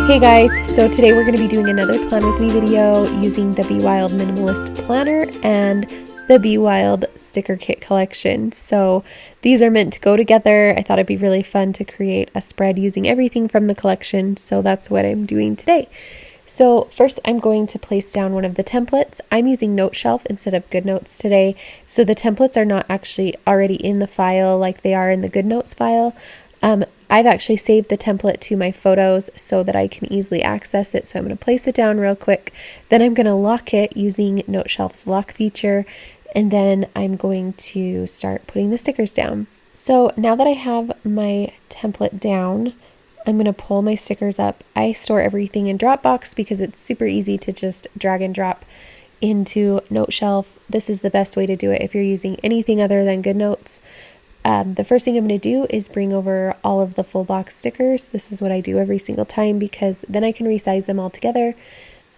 Hey guys, so today we're going to be doing another Plan With Me video using the Be Wild Minimalist Planner and the Be Wild Sticker Kit collection. So these are meant to go together. I thought it'd be really fun to create a spread using everything from the collection, so that's what I'm doing today. So first I'm going to place down one of the templates. I'm using Note Shelf instead of GoodNotes today, so the templates are not actually already in the file like they are in the GoodNotes file. I've actually saved the template to my photos so that I can easily access it. So I'm going to place it down real quick. Then I'm going to lock it using Note Shelf's lock feature. And then I'm going to start putting the stickers down. So now that I have my template down, I'm going to pull my stickers up. I store everything in Dropbox because it's super easy to just drag and drop into Note Shelf. This is the best way to do it if you're using anything other than GoodNotes. The first thing I'm going to do is bring over all of the full box stickers. This is what I do every single time because then I can resize them all together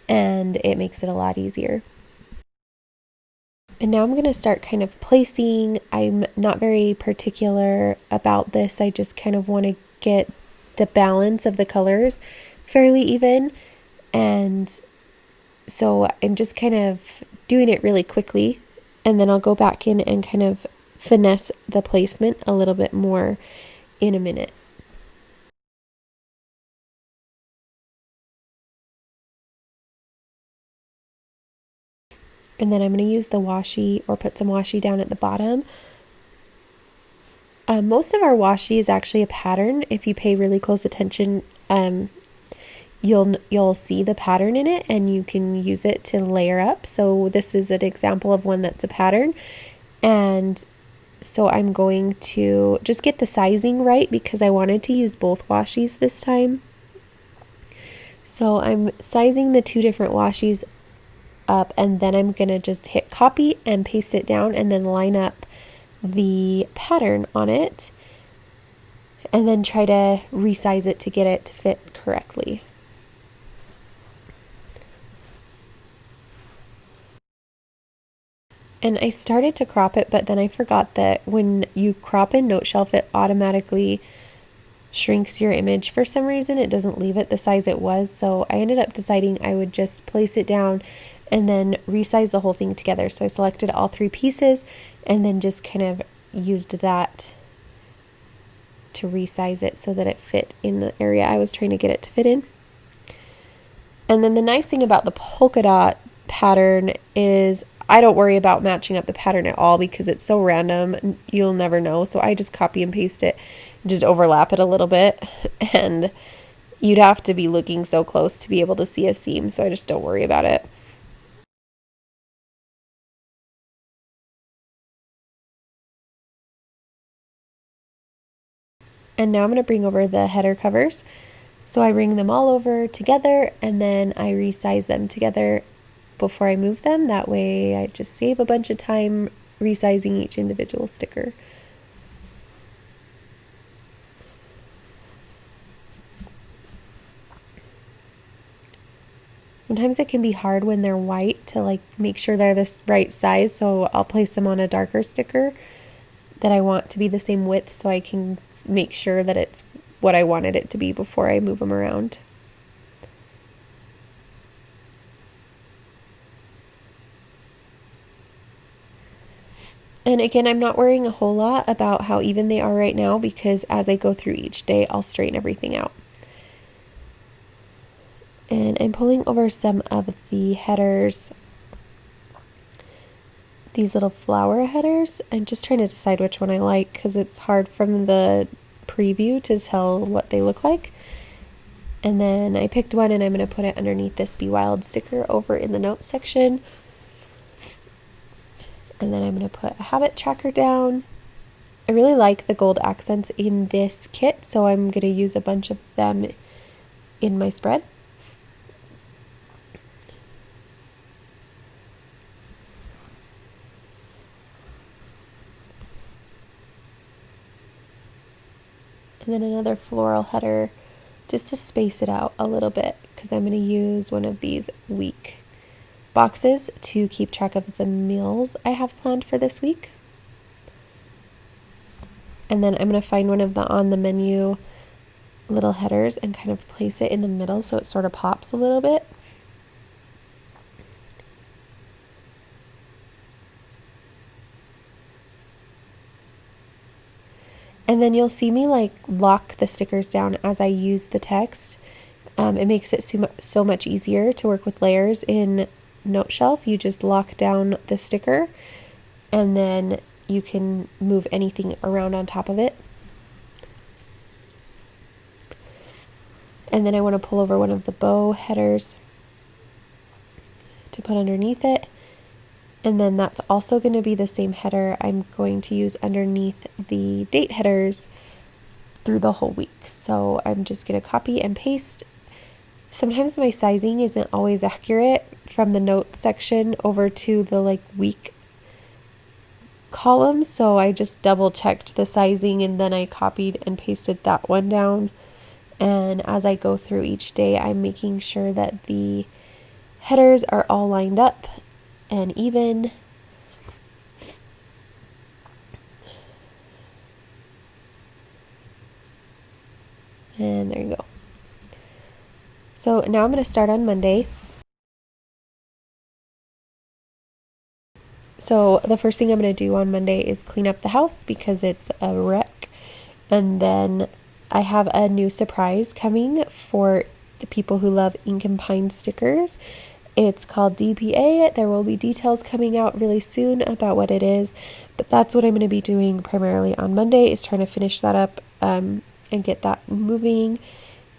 and it makes it a lot easier. And now I'm going to start kind of placing. I'm not very particular about this. I just kind of want to get the balance of the colors fairly even. And so I'm just kind of doing it really quickly. And then I'll go back in and kind of finesse the placement a little bit more in a minute. And then I'm going to use the washi or put some washi down at the bottom. Most of our washi is actually a pattern. If you pay really close attention, you'll see the pattern in it and you can use it to layer up. So this is an example of one that's a pattern. And so I'm going to just get the sizing right because I wanted to use both washis this time. So I'm sizing the two different washis up and then I'm going to just hit copy and paste it down and then line up the pattern on it and then try to resize it to get it to fit correctly. And I started to crop it, but then I forgot that when you crop in Note Shelf, it automatically shrinks your image. For some reason, it doesn't leave it the size it was. So I ended up deciding I would just place it down and then resize the whole thing together. So I selected all three pieces and then just kind of used that to resize it so that it fit in the area I was trying to get it to fit in. And then the nice thing about the polka dot pattern is I don't worry about matching up the pattern at all because it's so random, you'll never know. So I just copy and paste it, just overlap it a little bit, and you'd have to be looking so close to be able to see a seam, so I just don't worry about it. And now I'm going to bring over the header covers. So I bring them all over together and then I resize them together before I move them. That way I just save a bunch of time resizing each individual sticker. Sometimes it can be hard when they're white to make sure they're the right size, so I'll place them on a darker sticker that I want to be the same width so I can make sure that it's what I wanted it to be before I move them around. And again, I'm not worrying a whole lot about how even they are right now because as I go through each day, I'll straighten everything out. And I'm pulling over some of the headers, these little flower headers. I'm just trying to decide which one I like because it's hard from the preview to tell what they look like. And then I picked one and I'm going to put it underneath this Be Wild sticker over in the notes section. And then I'm going to put a habit tracker down. I really like the gold accents in this kit, so I'm going to use a bunch of them in my spread. And then another floral header just to space it out a little bit because I'm going to use one of these week boxes to keep track of the meals I have planned for this week. And then I'm going to find one of the on the menu little headers and kind of place it in the middle so it sort of pops a little bit. And then you'll see me like lock the stickers down as I use the text. It makes it so much easier to work with layers in Note Shelf. You just lock down the sticker and then you can move anything around on top of it. And then I want to pull over one of the bow headers to put underneath it. And then that's also going to be the same header I'm going to use underneath the date headers through the whole week. So I'm just going to copy and paste. Sometimes my sizing isn't always accurate from the note section over to the like week column. So I just double checked the sizing and then I copied and pasted that one down. And as I go through each day, I'm making sure that the headers are all lined up and even. And there you go. So now I'm going to start on Monday. So the first thing I'm going to do on Monday is clean up the house because it's a wreck. And then I have a new surprise coming for the people who love ink and pine stickers. It's called DPA. There will be details coming out really soon about what it is, but that's what I'm going to be doing primarily on Monday, is trying to finish that up and get that moving.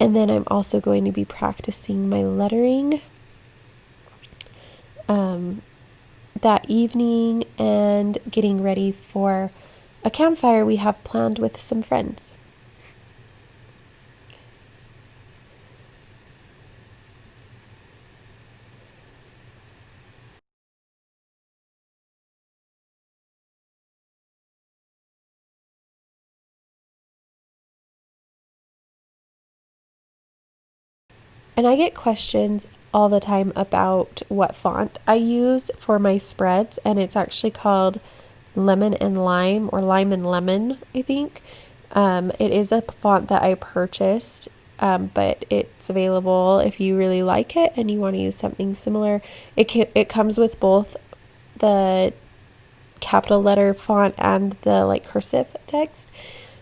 And then I'm also going to be practicing my lettering that evening and getting ready for a campfire we have planned with some friends. And I get questions all the time about what font I use for my spreads, and it's actually called Lemon and Lime, or Lime and Lemon, I think. It is a font that I purchased, but it's available if you really like it and you want to use something similar. It comes with both the capital letter font and the like cursive text,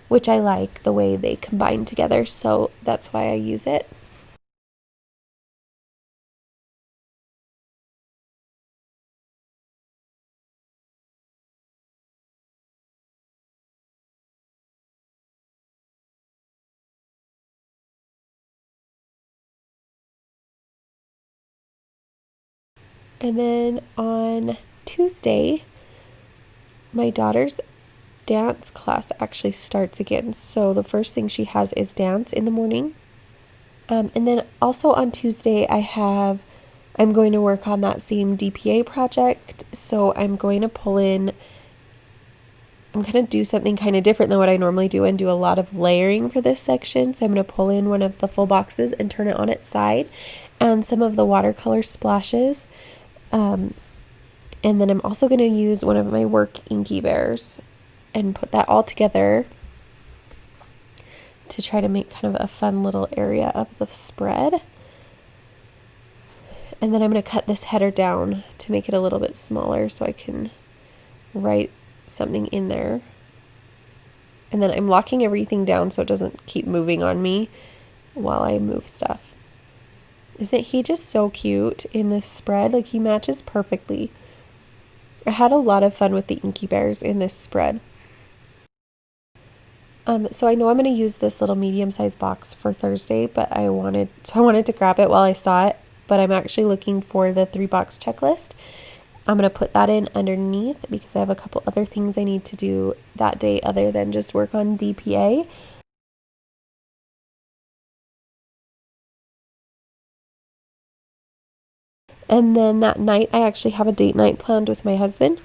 which I like the way they combine together, so that's why I use it. And then on Tuesday, my daughter's dance class actually starts again. So the first thing she has is dance in the morning. And then also on Tuesday, I'm going to work on that same DPA project. So I'm going to do something kind of different than what I normally do and do a lot of layering for this section. So I'm going to pull in one of the full boxes and turn it on its side, and some of the watercolor splashes. And then I'm also going to use one of my work Inky Bears and put that all together to try to make kind of a fun little area of the spread. And then I'm going to cut this header down to make it a little bit smaller so I can write something in there. And then I'm locking everything down so it doesn't keep moving on me while I move stuff. Isn't he just so cute in this spread? Like, he matches perfectly. I had a lot of fun with the Inky Bears in this spread. So I know I'm going to use this little medium-sized box for Thursday, but I wanted to grab it while I saw it, but I'm actually looking for the 3-box checklist. I'm going to put that in underneath because I have a couple other things I need to do that day other than just work on DPA. And then that night, I actually have a date night planned with my husband.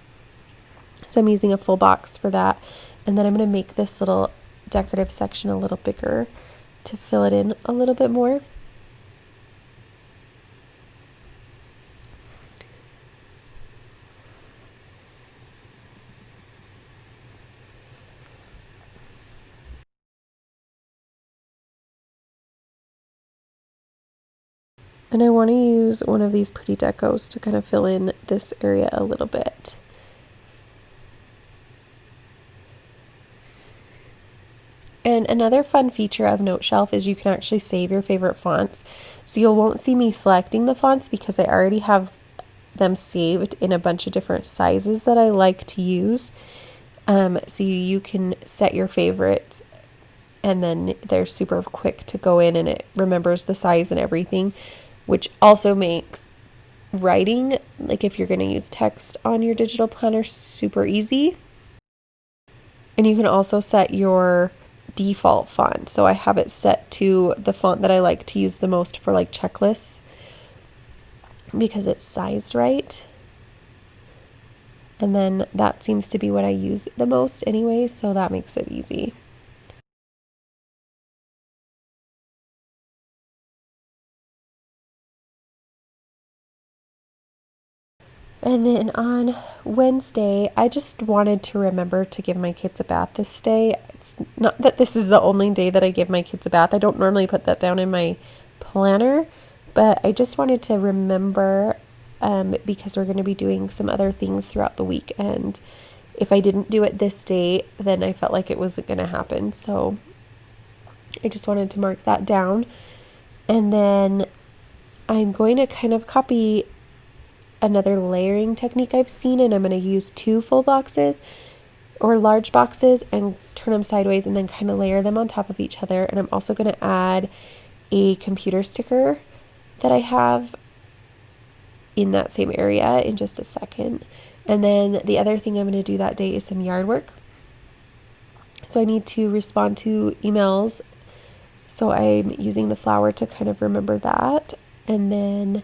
So I'm using a full box for that. And then I'm going to make this little decorative section a little bigger to fill it in a little bit more. And I want to use one of these pretty decos to kind of fill in this area a little bit. And another fun feature of Note Shelf is you can actually save your favorite fonts. So you won't see me selecting the fonts because I already have them saved in a bunch of different sizes that I like to use. So you can set your favorites and then they're super quick to go in and it remembers the size and everything, which also makes writing, like if you're going to use text on your digital planner, super easy. And you can also set your default font. So I have it set to the font that I like to use the most for like checklists because it's sized right. And then that seems to be what I use the most anyway, so that makes it easy. And then on Wednesday, I just wanted to remember to give my kids a bath this day. It's not that this is the only day that I give my kids a bath. I don't normally put that down in my planner, but I just wanted to remember because we're going to be doing some other things throughout the week. And if I didn't do it this day, then I felt like it wasn't going to happen. So I just wanted to mark that down. And then I'm going to kind of copy another layering technique I've seen, and I'm going to use 2 full boxes or large boxes and turn them sideways and then kind of layer them on top of each other. And I'm also going to add a computer sticker that I have in that same area in just a second. And then the other thing I'm going to do that day is some yard work. So I need to respond to emails. So I'm using the flower to kind of remember that. And then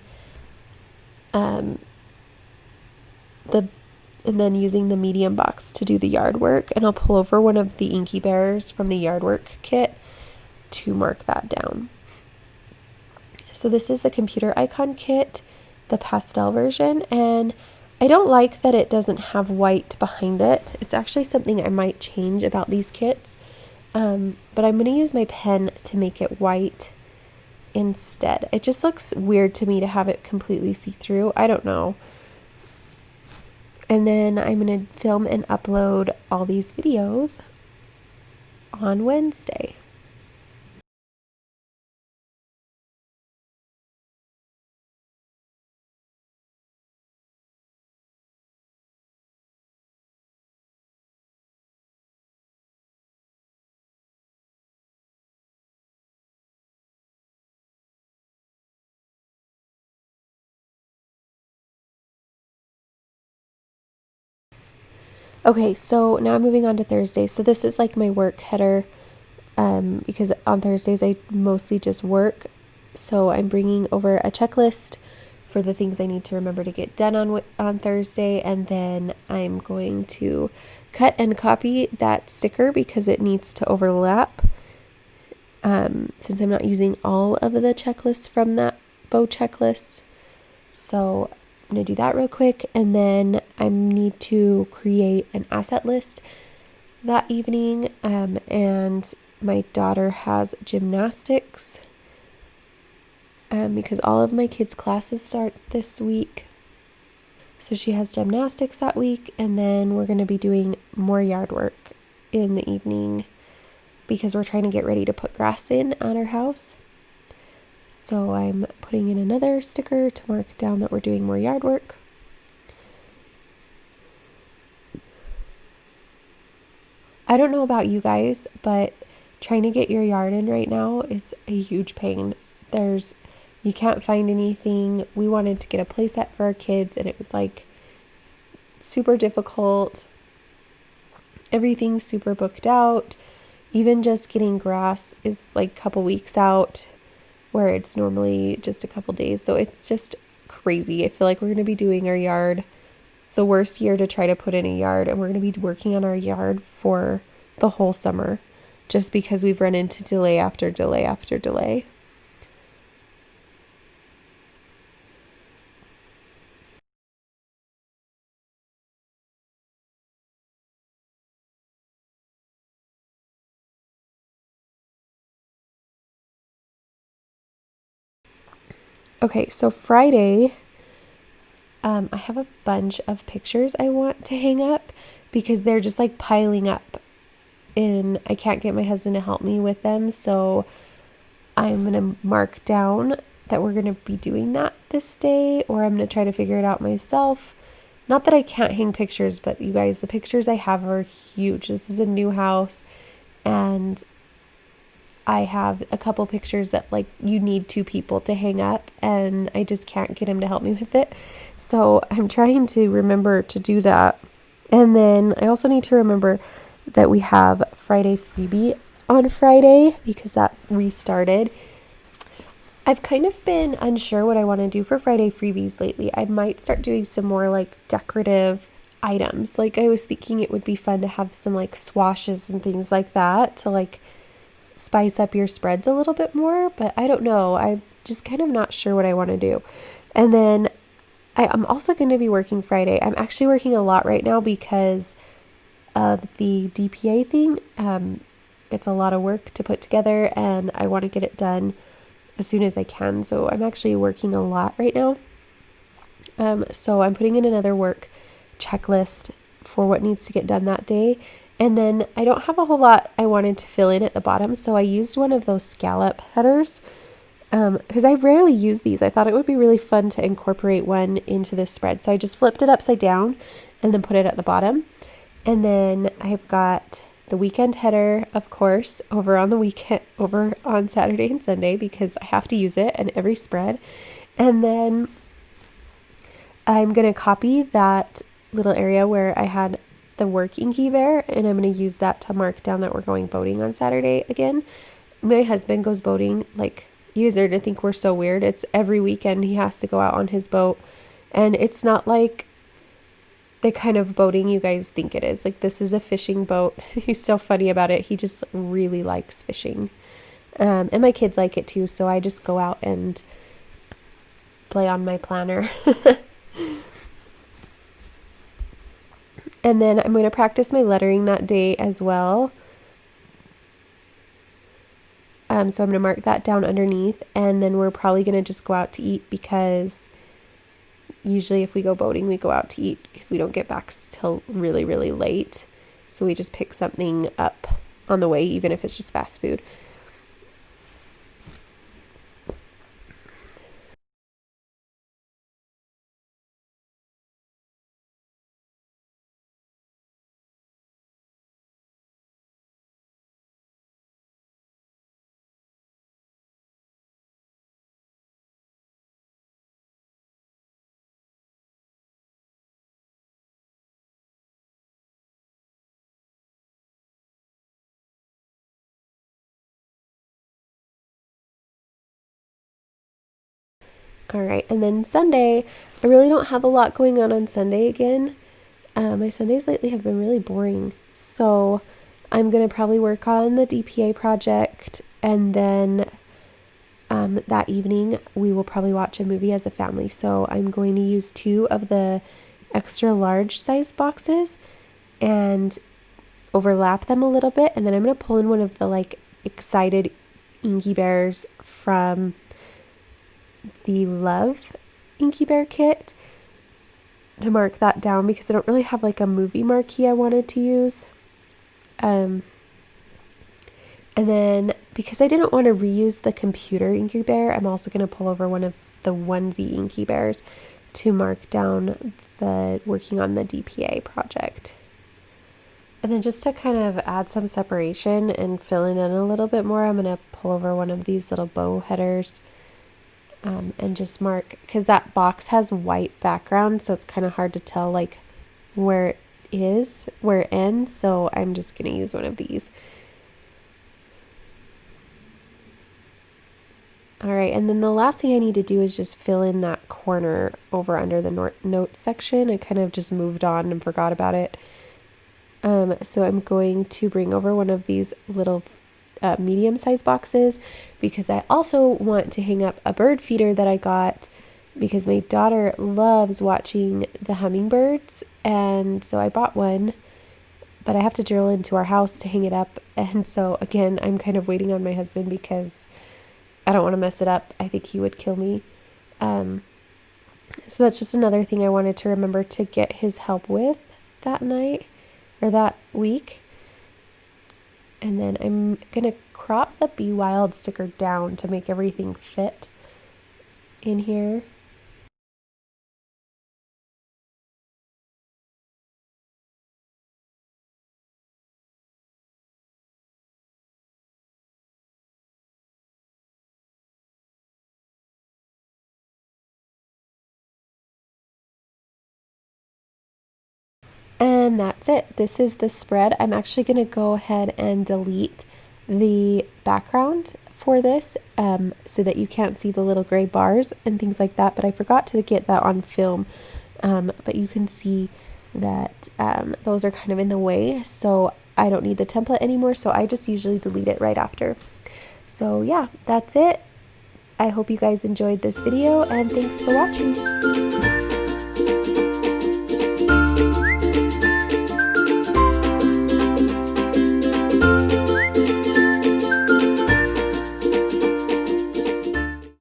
using the medium box to do the yard work, and I'll pull over one of the Inky Bears from the yard work kit to mark that down. So this is the computer icon kit, the pastel version, and I don't like that it doesn't have white behind it. It's actually something I might change about these kits, but I'm going to use my pen to make it white instead. It just looks weird to me to have it completely see-through. I don't know. And then I'm going to film and upload all these videos on Wednesday. Okay, so now moving on to Thursday. So this is like my work header because on Thursdays I mostly just work. So I'm bringing over a checklist for the things I need to remember to get done on Thursday, and then I'm going to cut and copy that sticker because it needs to overlap. Since I'm not using all of the checklists from that bow checklist. So I'm going to do that real quick, and then I need to create an asset list that evening, and my daughter has gymnastics because all of my kids' classes start this week. So she has gymnastics that week, and then we're going to be doing more yard work in the evening because we're trying to get ready to put grass in at our house. So I'm putting in another sticker to mark down that we're doing more yard work. I don't know about you guys, but trying to get your yard in right now is a huge pain. You can't find anything. We wanted to get a play set for our kids, and it was like super difficult. Everything's super booked out. Even just getting grass is like a couple weeks out, where it's normally just a couple days. So it's just crazy. I feel like we're going to be doing our yard. It's the worst year to try to put in a yard, and we're going to be working on our yard for the whole summer just because we've run into delay after delay after delay. Okay, so Friday, I have a bunch of pictures I want to hang up because they're just like piling up and I can't get my husband to help me with them. So I'm going to mark down that we're going to be doing that this day, or I'm going to try to figure it out myself. Not that I can't hang pictures, but you guys, the pictures I have are huge. This is a new house and I have a couple pictures that like you need two people to hang up and I just can't get him to help me with it. So I'm trying to remember to do that. And then I also need to remember that we have Friday freebie on Friday because that restarted. I've kind of been unsure what I want to do for Friday freebies lately. I might start doing some more like decorative items. Like I was thinking it would be fun to have some like swashes and things like that to like spice up your spreads a little bit more, but I don't know. I'm just kind of not sure what I want to do. And then I'm also going to be working Friday. I'm actually working a lot right now because of the DPA thing. It's a lot of work to put together and I want to get it done as soon as I can. So I'm actually working a lot right now. So I'm putting in another work checklist for what needs to get done that day. And then I don't have a whole lot I wanted to fill in at the bottom, so I used one of those scallop headers because I rarely use these. I thought it would be really fun to incorporate one into this spread. So I just flipped it upside down and then put it at the bottom. And then I've got the weekend header, of course, over on Saturday and Sunday because I have to use it in every spread. And then I'm going to copy that little area where I had the work inky bear and I'm going to use that to mark down that we're going boating on Saturday again. My husband goes boating, like you guys are going to think we're so weird. It's every weekend he has to go out on his boat and it's not like the kind of boating you guys think it is. Like this is a fishing boat. He's so funny about it. He just really likes fishing. And my kids like it too. So I just go out and play on my planner. And then I'm going to practice my lettering that day as well. So I'm going to mark that down underneath. And then we're probably going to just go out to eat because usually if we go boating, we go out to eat because we don't get back till really, really late. So we just pick something up on the way, even if it's just fast food. All right, and then Sunday, I really don't have a lot going on Sunday again. My Sundays lately have been really boring. So I'm going to probably work on the DPA project and then that evening we will probably watch a movie as a family. So I'm going to use 2 of the extra large size boxes and overlap them a little bit. And then I'm going to pull in one of the like excited Inky Bears from the Love Inky Bear kit to mark that down because I don't really have like a movie marquee I wanted to use. And then because I didn't want to reuse the computer Inky Bear, I'm also going to pull over one of the onesie Inky Bears to mark down the working on the DPA project. And then just to kind of add some separation and fill it in a little bit more, I'm going to pull over one of these little bow headers and just mark, because that box has white background, so it's kind of hard to tell like where it ends, so I'm just going to use one of these. All right, and then the last thing I need to do is just fill in that corner over under the notes section. I kind of just moved on and forgot about it. So I'm going to bring over one of these little medium-sized boxes because I also want to hang up a bird feeder that I got because my daughter loves watching the hummingbirds, and so I bought one, but I have to drill into our house to hang it up. And so again, I'm kind of waiting on my husband because I don't want to mess it up. I think he would kill me. So that's just another thing I wanted to remember to get his help with that night or that week. And then I'm gonna crop the Be Wild sticker down to make everything fit in here. And that's it. This is the spread. I'm actually going to go ahead and delete the background for this so that you can't see the little gray bars and things like that. But I forgot to get that on film. But you can see that those are kind of in the way. So I don't need the template anymore. So I just usually delete it right after. So yeah, that's it. I hope you guys enjoyed this video and thanks for watching.